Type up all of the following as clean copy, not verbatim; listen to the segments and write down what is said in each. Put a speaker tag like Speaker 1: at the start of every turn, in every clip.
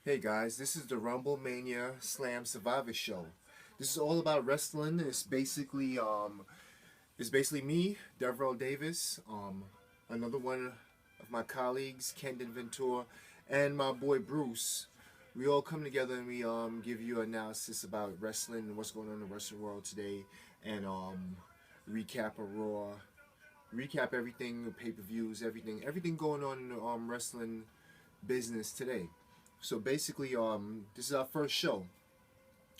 Speaker 1: Hey guys, this is the RumbleManiaSlamSurivior show. This is all about wrestling. It's basically me, Devereaux Davis, another one of my colleagues, Kendon Ventura, and my boy Bruce. We all come together and we give you analysis about wrestling and what's going on in the wrestling world today, and recap a Raw, recap everything, pay-per-views, everything going on in the wrestling business today. So basically, this is our first show.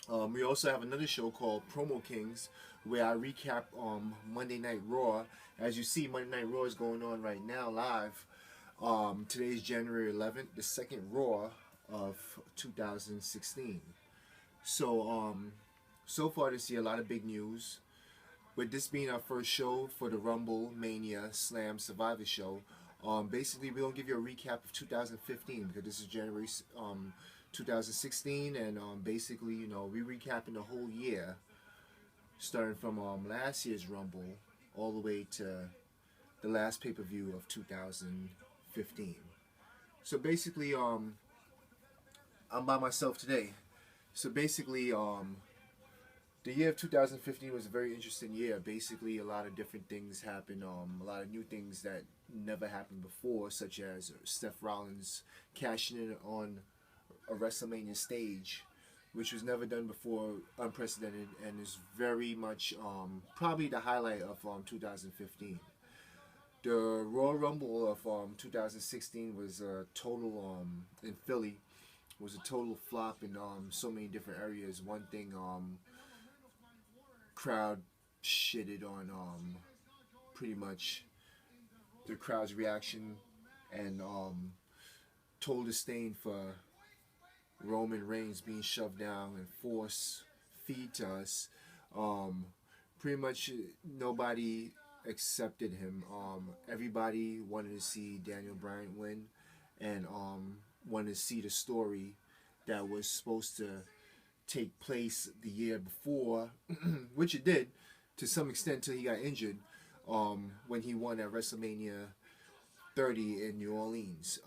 Speaker 1: We also have another show called Promo Kings, where I recap Monday Night Raw. As you see, Monday Night Raw is going on right now live. Today is January 11th, the second Raw of 2016. So far this year, a lot of big news. With this being our first show for the Rumble Mania Slam Survivor show, basically we're gonna give you a recap of 2015 because this is January 2016, and basically we recapping the whole year, starting from last year's Rumble all the way to the last pay-per-view of 2015. So basically, I'm by myself today. So basically, the year of 2015 was a very interesting year. Basically, a lot of different things happened. A lot of new things that never happened before, such as Seth Rollins cashing in on a WrestleMania stage, which was never done before, unprecedented, and is very much probably the highlight of 2015. The Royal Rumble of 2016 was a total in Philly was a total flop in so many different areas. One thing, crowd shitted on pretty much the crowd's reaction, and told disdain for Roman Reigns being shoved down and force feed to us. Pretty much nobody accepted him. Everybody wanted to see Daniel Bryan win, and wanted to see the story that was supposed to take place the year before, which it did to some extent till he got injured when he won at WrestleMania 30 in New Orleans.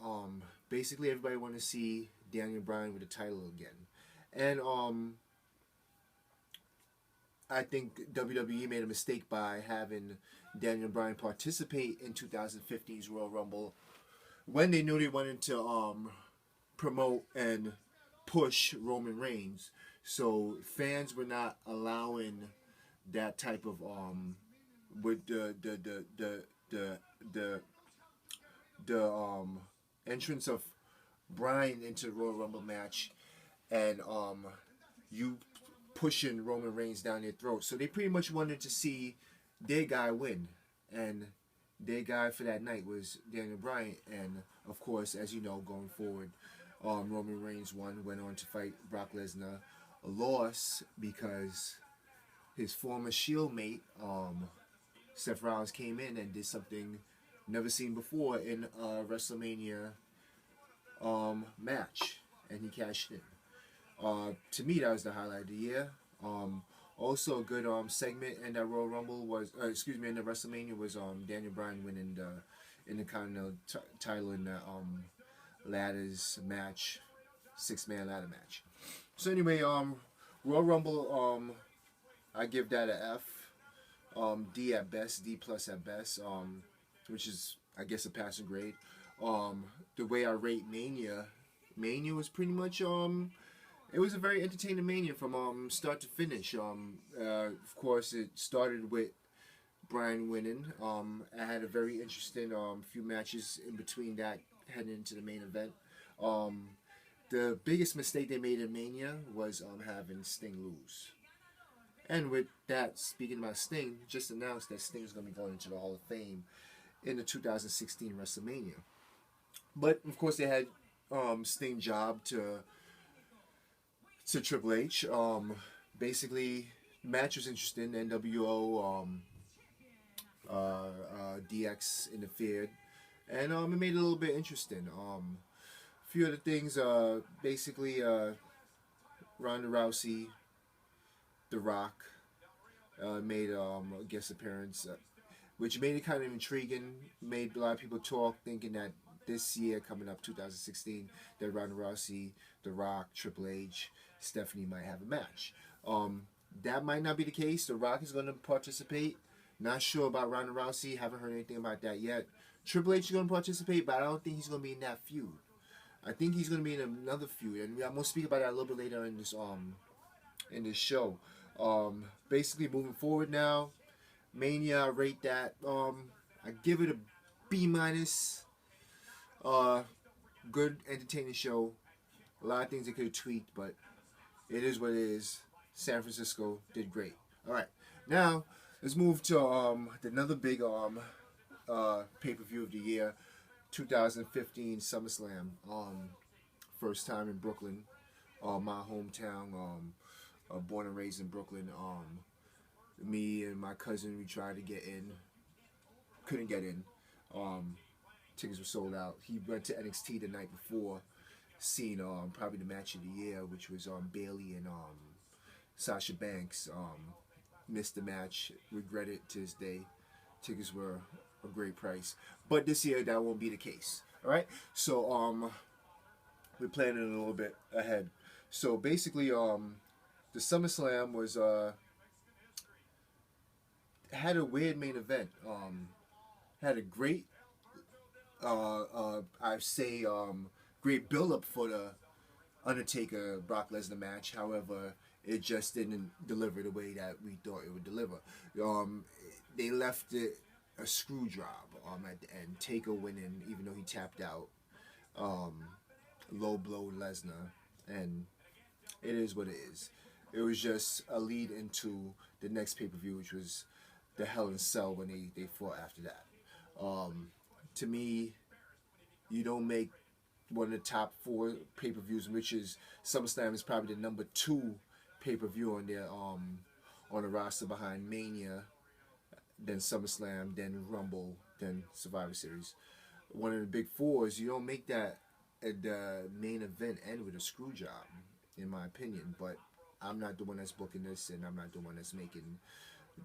Speaker 1: Basically, everybody wanted to see Daniel Bryan with the title again, and I think WWE made a mistake by having Daniel Bryan participate in 2015's Royal Rumble when they knew they wanted to promote and push Roman Reigns. So fans were not allowing that type of with the entrance of Bryan into the Royal Rumble match, and you pushing Roman Reigns down their throat. So they pretty much wanted to see their guy win, and their guy for that night was Daniel Bryan. And of course, as you know, going forward, Roman Reigns went on to fight Brock Lesnar, lost because his former Shield mate, Seth Rollins, came in and did something never seen before in a WrestleMania match, and he cashed in. To me, that was the highlight of the year. Also, a good segment in that Royal Rumble was, in the WrestleMania was Daniel Bryan winning the Intercontinental title in the ladders match, 6-man ladder match. So anyway, Royal Rumble, I give that a F, D at best, D plus at best, which is, I guess, a passing grade. The way I rate Mania was pretty much it was a very entertaining Mania from start to finish. Of course, it started with Bryan winning. I had a very interesting few matches in between that, heading into the main event. The biggest mistake they made in Mania was having Sting lose. And with that, speaking about Sting, just announced that Sting is going to be going into the Hall of Fame in the 2016 WrestleMania. But of course, they had Sting job to Triple H. Basically, the match was interesting. NWO, DX interfered, and it made it a little bit interesting. A few other things. Basically, Ronda Rousey, The Rock, made a guest appearance, which made it kind of intriguing. Made a lot of people talk, thinking that this year coming up, 2016, that Ronda Rousey, The Rock, Triple H, Stephanie might have a match. That might not be the case. The Rock is going to participate. Not sure about Ronda Rousey. Haven't heard anything about that yet. Triple H is going to participate, but I don't think he's going to be in that feud. I think he's going to be in another feud, and I'm going to speak about that a little bit later in this show. Basically, moving forward now, Mania, I rate that. I give it a B minus. Good, entertaining show. A lot of things they could have tweaked, but it is what it is. San Francisco did great. All right, now let's move to another big pay-per-view of the year, 2015 SummerSlam. First time in Brooklyn, my hometown. Born and raised in Brooklyn. Me and my cousin, we tried to get in, couldn't get in. Tickets were sold out. He went to NXT the night before, seen probably the match of the year, which was Bailey and Sasha Banks. Missed the match, regret it to this day. Tickets were a great price, but this year that won't be the case. All right, so we're planning a little bit ahead. So basically, the SummerSlam was had a weird main event. Had a great, I say, great build-up for the Undertaker Brock Lesnar match. However, it just didn't deliver the way that we thought it would deliver. They left it a screw job at the end. Taker winning, even though he tapped out. Low blow Lesnar, and it is what it is. It was just a lead into the next pay-per-view, which was the Hell in a Cell when they fought after that. To me, you don't make one of the top 4 pay-per-views, which is SummerSlam is probably the number 2 pay-per-view on their on the roster behind Mania, then SummerSlam, then Rumble, then Survivor Series. One of the big 4s, you don't make that at the main event end with a screw job, in my opinion. But I'm not the one that's booking this, and I'm not the one that's making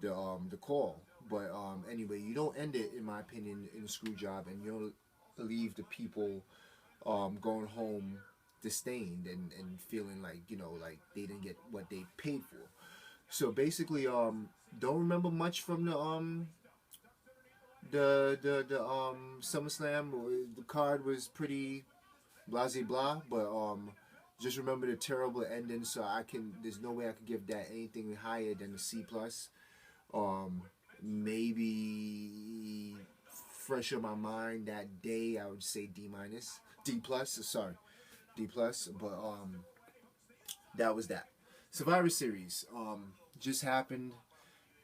Speaker 1: the call. But anyway, you don't end it, in my opinion, in a screw job, and you don't leave the people going home disdained and feeling like, like they didn't get what they paid for. So basically, don't remember much from the SummerSlam. The card was pretty blah blah, but just remember the terrible ending. So there's no way I could give that anything higher than a C plus. Maybe fresh on my mind that day, I would say D minus, D plus. Sorry, D plus. But that was that. Survivor Series just happened.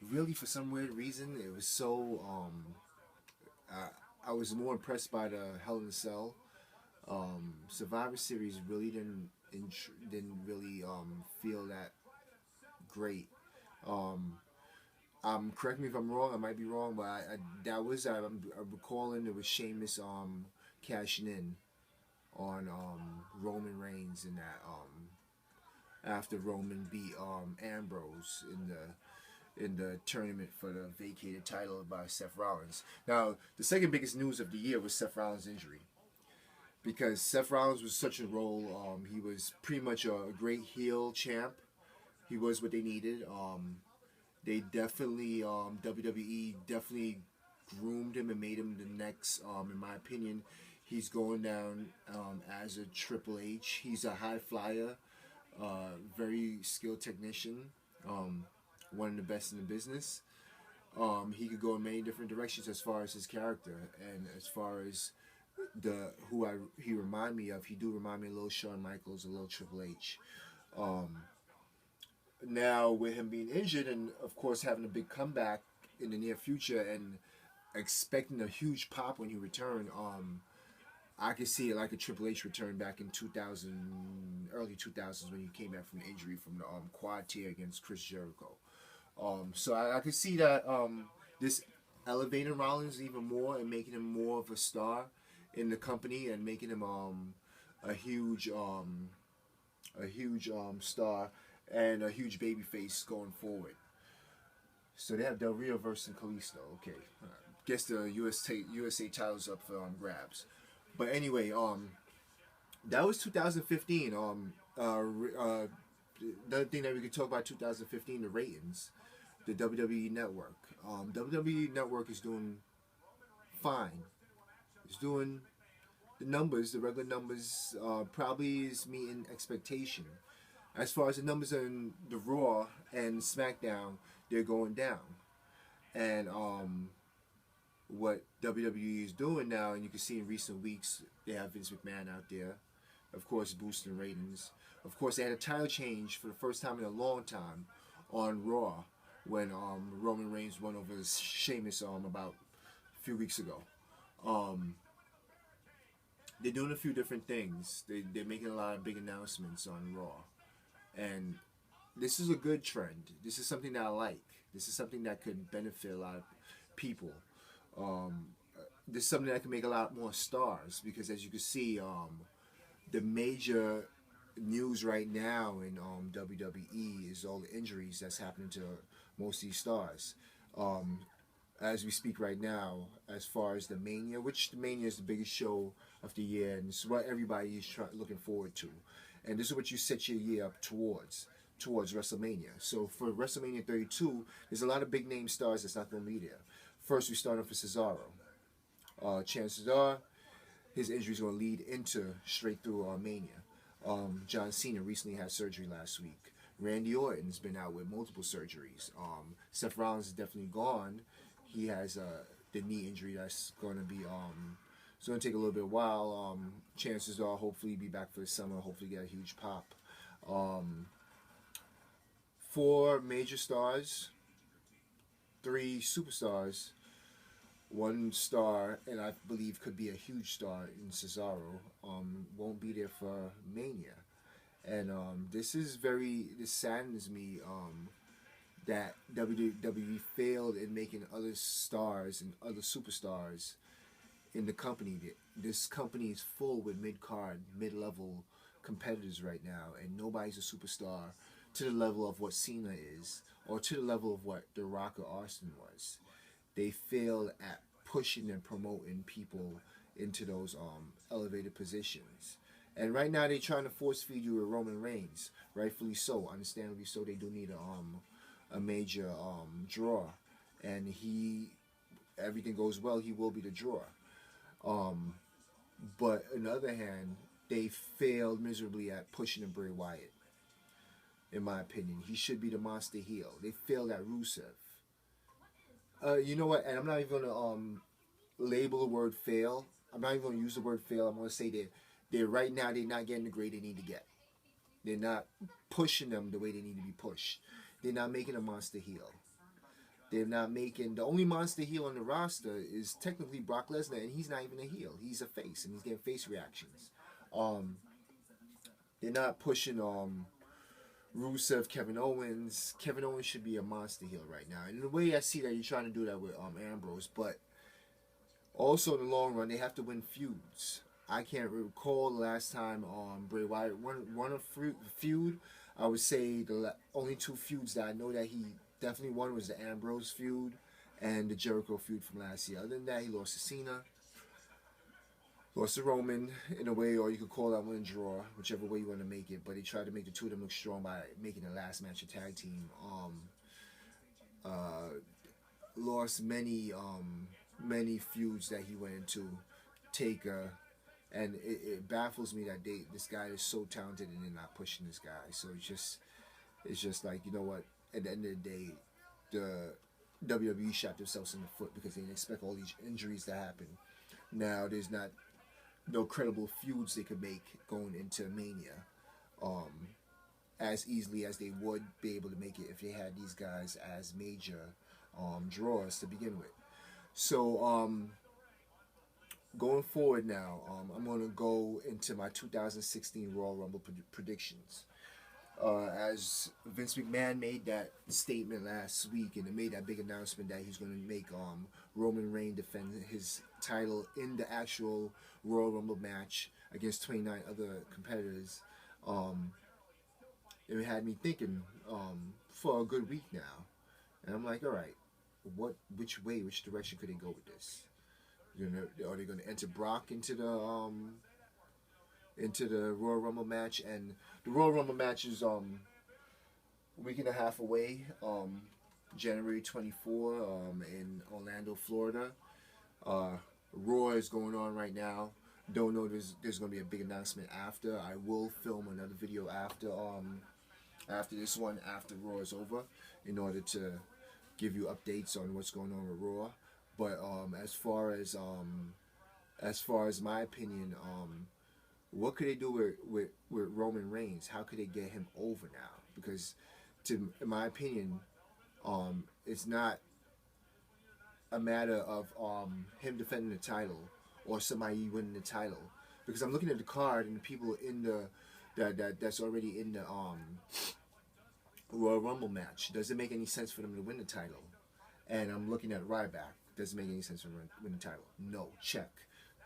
Speaker 1: Really, for some weird reason, it was so. I was more impressed by the Hell in a Cell. Survivor Series really didn't really feel that great. Correct me if I'm wrong. I might be wrong, but I'm recalling it was Sheamus cashing in on Roman Reigns in that after Roman beat Ambrose in the tournament for the vacated title by Seth Rollins. Now, the second biggest news of the year was Seth Rollins' injury, because Seth Rollins was such a role. He was pretty much a great heel champ. He was what they needed. They definitely, WWE definitely groomed him and made him the next, in my opinion, he's going down as a Triple H. He's a high flyer, very skilled technician, one of the best in the business. He could go in many different directions as far as his character, and as far as he remind me of. He do remind me a little Shawn Michaels, a little Triple H. Now, with him being injured and, of course, having a big comeback in the near future and expecting a huge pop when he returned, I could see it like a Triple H return back in early 2000s when he came back from the injury from the quad tear against Chris Jericho. So I could see that this elevating Rollins even more and making him more of a star in the company and making him a huge star and a huge babyface going forward. So they have Del Rio versus Kalisto. Okay, guess the USA title's up for grabs. But anyway, that was 2015. Another thing that we could talk about 2015, the ratings, the WWE Network. WWE Network is doing fine. It's doing the numbers, the regular numbers, probably is meeting expectation. As far as the numbers in the Raw and SmackDown, they're going down. And what WWE is doing now, and you can see in recent weeks, they have Vince McMahon out there, of course, boosting ratings. Of course, they had a title change for the first time in a long time on Raw when Roman Reigns won over Sheamus about a few weeks ago. They're doing a few different things. They're making a lot of big announcements on Raw. And this is a good trend. This is something that I like. This is something that could benefit a lot of people. This is something that can make a lot more stars because, as you can see, the major news right now in WWE is all the injuries that's happening to most of these stars. As we speak right now, as far as the Mania, which the Mania is the biggest show of the year, and it's what everybody is looking forward to. And this is what you set your year up towards WrestleMania. So for WrestleMania 32, there's a lot of big name stars that's not going to be there. First, we start off with Cesaro. Chances are his injury is going to lead into straight through Mania. John Cena recently had surgery last week. Randy Orton's been out with multiple surgeries. Seth Rollins is definitely gone. He has the knee injury that's going to be it's going to take a little bit of while. Chances are, hopefully, be back for the summer. Hopefully, get a huge pop. 4 major stars, 3 superstars, 1 star, and I believe could be a huge star in Cesaro. Won't be there for Mania, and this saddens me. That WWE failed in making other stars and other superstars in the company. This company is full with mid-card, mid-level competitors right now, and nobody's a superstar to the level of what Cena is, or to the level of what The Rock or Austin was. They failed at pushing and promoting people into those elevated positions. And right now they're trying to force feed you with Roman Reigns, rightfully so, understandably so. They do need a major draw, and everything goes well, he will be the draw. But on the other hand, they failed miserably at pushing Bray Wyatt. In my opinion, he should be the monster heel. They failed at Rusev. You know what? And I'm not even gonna label the word fail. I'm not even gonna use the word fail. I'm gonna say that they're right now they're not getting the grade they need to get. They're not pushing them the way they need to be pushed. They're not making a monster heel. They're not making... The only monster heel on the roster is technically Brock Lesnar, and he's not even a heel. He's a face, and he's getting face reactions. They're not pushing Rusev, Kevin Owens. Kevin Owens should be a monster heel right now. And in a way, I see that you're trying to do that with Ambrose, but also in the long run, they have to win feuds. I can't recall the last time Bray Wyatt won a feud. I would say the only 2 feuds that I know that he definitely won was the Ambrose feud and the Jericho feud from last year. Other than that, he lost to Cena, lost to Roman in a way, or you could call that one a draw, whichever way you want to make it. But he tried to make the 2 of them look strong by making the last match a tag team. Lost many feuds that he went into. Taker. And it baffles me that this guy is so talented and they're not pushing this guy. So it's just like, you know what? At the end of the day, the WWE shot themselves in the foot because they didn't expect all these injuries to happen. Now there's no credible feuds they could make going into Mania, as easily as they would be able to make it if they had these guys as major draws to begin with. So going forward now, I'm going to go into my 2016 Royal Rumble predictions. As Vince McMahon made that statement last week and made that big announcement that he's going to make Roman Reigns defend his title in the actual Royal Rumble match against 29 other competitors, it had me thinking for a good week now. And I'm like, all right, which direction could they go with this? Are they gonna enter Brock into the Royal Rumble match? And the Royal Rumble match is a week and a half away. January 24 in Orlando, Florida. Raw is going on right now. Don't know there's going to be a big announcement after. I will film another video after this one, after Raw is over, in order to give you updates on what's going on with Raw. But as far as my opinion, what could they do with Roman Reigns? How could they get him over now? Because in my opinion, it's not a matter of him defending the title or somebody winning the title. Because I'm looking at the card and the people in that's already in the Royal Rumble match. Does it make any sense for them to win the title? And I'm looking at Ryback. Does it make any sense for them to win the title? No. Check.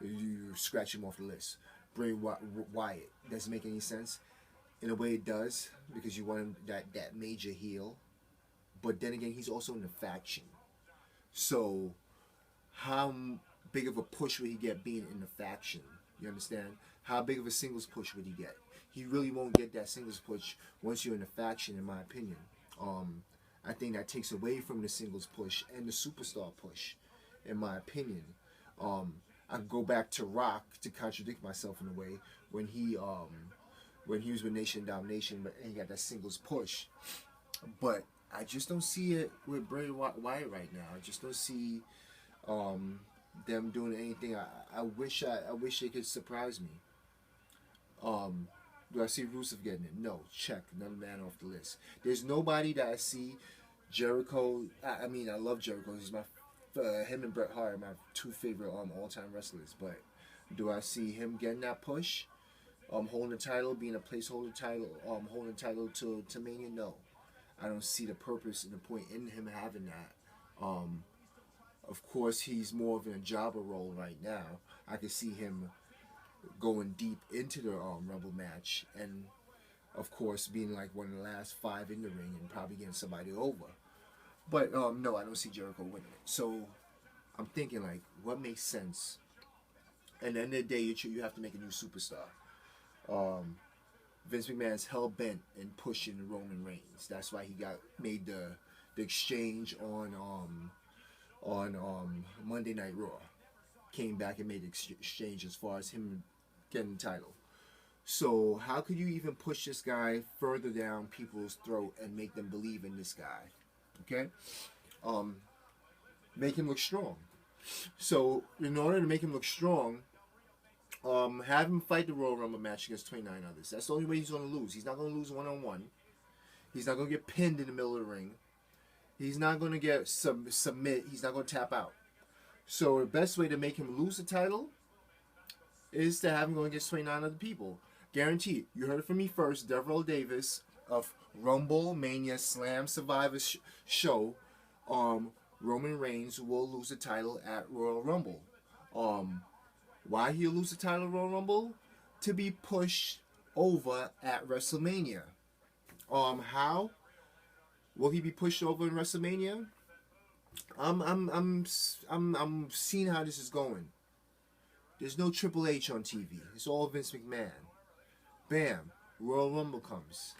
Speaker 1: You scratch him off the list. Bray Wyatt. Does it make any sense? In a way it does, because you want him that major heel. But then again, he's also in the faction. So how big of a push would he get being in the faction? You understand? How big of a singles push would he get? He really won't get that singles push once you're in the faction, in my opinion. I think that takes away from the singles push and the superstar push, in my opinion. I go back to Rock to contradict myself in a way when he was with Nation Domination, but he got that singles push. But I just don't see it with Bray Wyatt right now. I just don't see them doing anything. I wish they could surprise me. Do I see Rusev getting it? No. Check. Another man off the list. There's nobody that I see. Jericho. I mean, I love Jericho. He's him and Bret Hart are my two favorite all-time wrestlers. But do I see him getting that push? Holding the title, being a placeholder title, holding the title to Mania? No. I don't see the purpose and the point in him having that. Of course, he's more of in a jobber role right now. I could see him going deep into the Rumble match, and of course being like one of the last 5 in the ring and probably getting somebody over. But no, I don't see Jericho winning it. So I'm thinking, like, what makes sense? And at the end of the day, you have to make a new superstar. Vince McMahon's hell bent in pushing Roman Reigns. That's why he made the exchange on Monday Night Raw. Came back and made the exchange as far as him getting the title. So how could you even push this guy further down people's throat and make them believe in this guy? Okay, make him look strong. So in order to make him look strong, have him fight the Royal Rumble match against 29 others. That's the only way he's going to lose. He's not going to lose one-on-one. He's not going to get pinned in the middle of the ring. He's not going to get submit. He's not going to tap out. So the best way to make him lose the title is to have him go against 29 other people. Guaranteed. You heard it from me first. Devereaux Davis of RumbleManiaSlamSurivior show. Roman Reigns will lose the title at Royal Rumble. Why he'll lose the title at Royal Rumble? To be pushed over at WrestleMania. How will he be pushed over in WrestleMania? I'm seeing how this is going. There's no Triple H on TV. It's all Vince McMahon. Bam, Royal Rumble comes.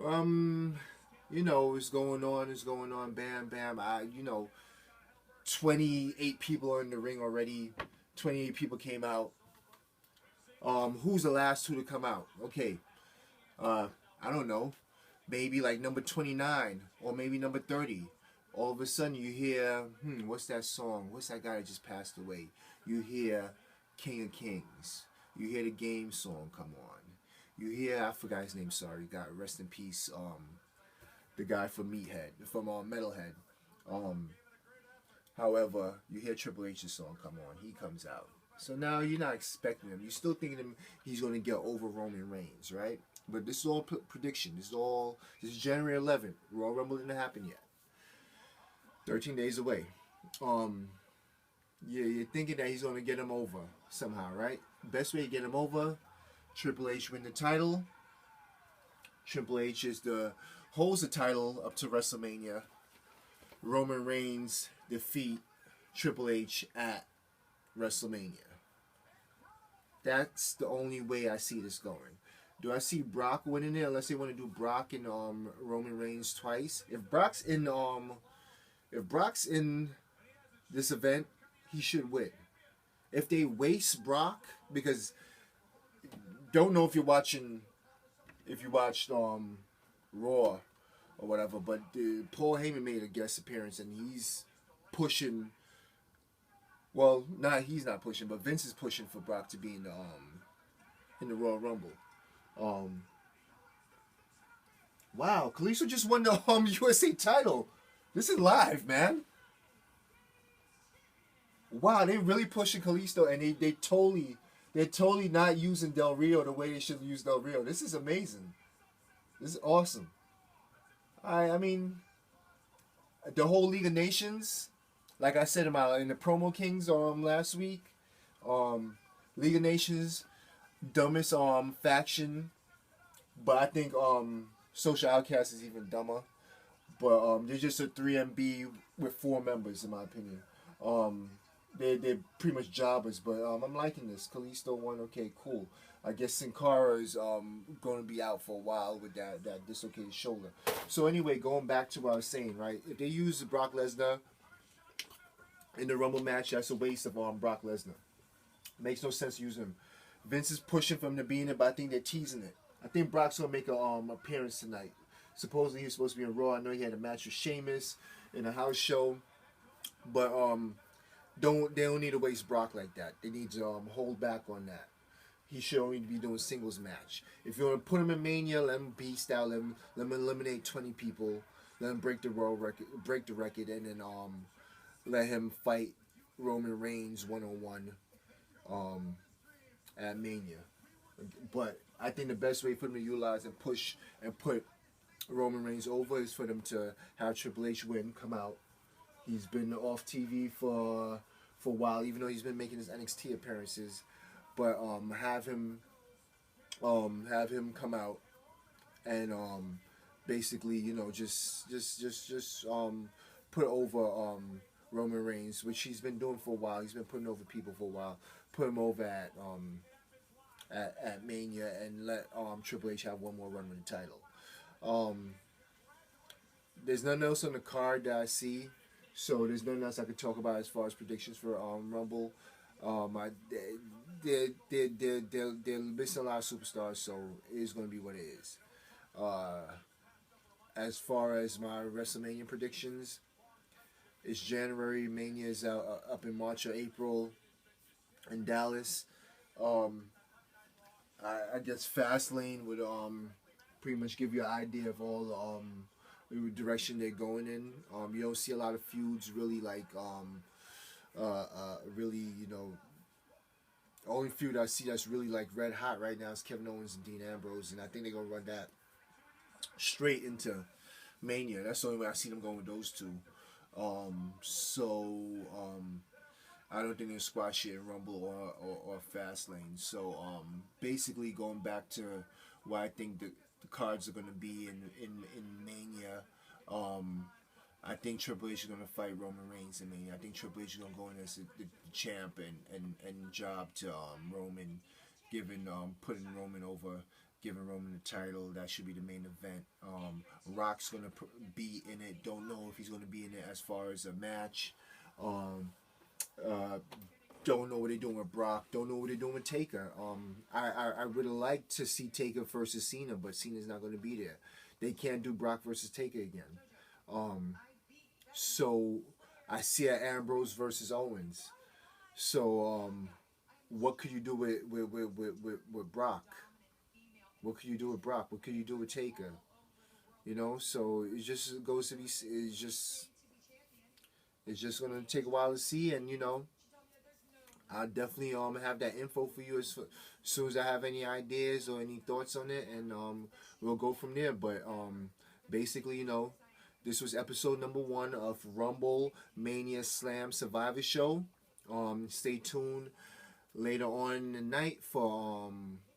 Speaker 1: It's going on. Bam, bam. 28 people are in the ring already. 28 people came out. Who's the last 2 to come out? Okay. I don't know. Maybe like number 29 or maybe number 30. All of a sudden you hear, what's that song? What's that guy that just passed away? You hear King of Kings. You hear the Game song come on. You hear, I forgot his name, sorry. God, rest in peace. The guy from Metalhead. However, you hear Triple H's song come on. He comes out. So now you're not expecting him. You're still thinking he's going to get over Roman Reigns, right? But this is all prediction. This is January 11th. Royal Rumble didn't happen yet. 13 days away. You're thinking that he's going to get him over somehow, right? Best way to get him over, Triple H win the title. Triple H holds the title up to WrestleMania. Roman Reigns defeat Triple H at WrestleMania. That's the only way I see this going. Do I see Brock winning it unless they want to do Brock and Roman Reigns twice? If Brock's in this event, he should win. If they waste Brock, because don't know if you watched Raw or whatever, but Paul Heyman made a guest appearance and he's pushing. Well, he's not pushing, but Vince is pushing for Brock to be in the Royal Rumble. Wow, Kalisto just won the USA title. This is live, man. Wow, they really pushing Kalisto, and they're totally not using Del Rio the way they should use Del Rio. This is amazing. This is awesome. I mean, the whole League of Nations, like I said in the Promo Kings last week, League of Nations, dumbest faction, but I think Social Outcast is even dumber. But they're just a 3MB with 4 members, in my opinion. They're pretty much jobbers, but I'm liking this. Kalisto won, okay, cool. I guess Sin Cara is going to be out for a while with that dislocated shoulder. So anyway, going back to what I was saying, right? If they use Brock Lesnar in the Rumble match, that's a waste of Brock Lesnar. Makes no sense using him. Vince is pushing for him to be in it, but I think they're teasing it. I think Brock's going to make an appearance tonight. Supposedly he's supposed to be in Raw. I know he had a match with Sheamus in a house show, but they don't need to waste Brock like that. They need to hold back on that. He should only be doing singles match. If you want to put him in Mania, let him beast out, let him eliminate 20 people, let him break the record, and then let him fight Roman Reigns 1-on-1 at Mania. But I think the best way for them to utilize and push and put Roman Reigns over is for them to have Triple H win, come out. He's been off TV for a while, even though he's been making his NXT appearances. But have him come out and basically, just put over Roman Reigns, which he's been doing for a while. He's been putting over people for a while. Put him over at Mania and let Triple H have one more run with the title. There's nothing else on the card that I see, so there's nothing else I could talk about as far as predictions for Rumble. They're missing a lot of superstars, so it is going to be what it is. As far as my WrestleMania predictions, it's January. Mania is up in March or April in Dallas. I guess Fastlane would pretty much give you an idea of all the direction they're going in. You don't see a lot of feuds really really, the only feud I see that's really like red hot right now is Kevin Owens and Dean Ambrose, and I think they're gonna run that straight into Mania. That's the only way I see them going with those two. I don't think they're gonna squash it in Rumble or Fastlane. So basically going back to what I think the cards are gonna be in Mania. I think Triple H is going to fight Roman Reigns in Mania. I think Triple H is going to go in as the champ and job to Roman, putting Roman over, giving Roman the title. That should be the main event. Rock's going to be in it. Don't know if he's going to be in it as far as a match. Don't know what they're doing with Brock. Don't know what they're doing with Taker. I would have liked to see Taker versus Cena, but Cena's not going to be there. They can't do Brock versus Taker again. So I see an Ambrose versus Owens. So what could you do with Brock? What could you do with Brock? What could you do with Taker? So it just goes to be. It's just gonna take a while to see, and I'll definitely have that info for you as soon as I have any ideas or any thoughts on it, and we'll go from there. But basically, this was episode number 1 of RumbleManiaSlamSurivior show. Stay tuned later on in the night for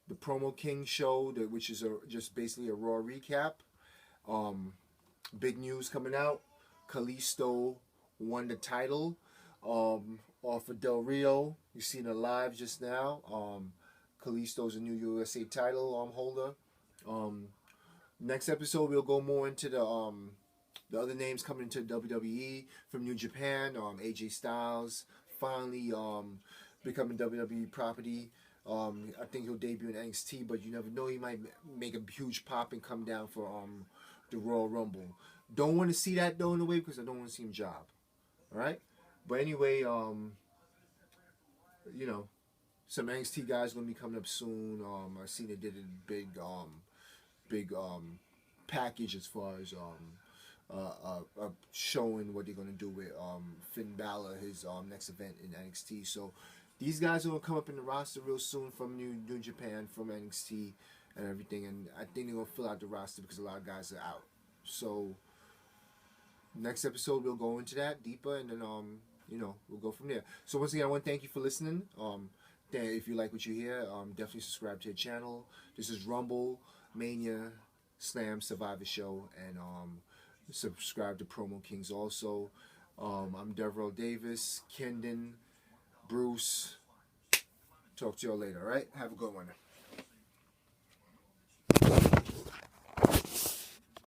Speaker 1: the Promo King show, which is just basically a Raw recap. Big news coming out. Kalisto won the title. Off of Del Rio, you seen it live just now. Kalisto's a new USA title holder. Um, Next episode we'll go more into the other names coming into WWE from New Japan. AJ Styles finally becoming WWE property. I think he'll debut in NXT, but you never know. He might make a huge pop and come down for the Royal Rumble. Don't want to see that though in a way because I don't want to see him job. All right, but anyway, you know, some NXT guys gonna be coming up soon. I seen they did a big package as far as showing what they're gonna do with Finn Balor, his next event in NXT. So these guys are gonna come up in the roster real soon from New Japan, from NXT and everything, and I think they're gonna fill out the roster because a lot of guys are out. So next episode we'll go into that deeper, and then we'll go from there. So once again, I want to thank you for listening. If you like what you hear, definitely subscribe to the channel. This is RumbleManiaSlamSurivior show, and subscribe to Promo Kings also. I'm Devereaux Davis, Kendon, Bruce. Talk to y'all later, all right? Have a good one.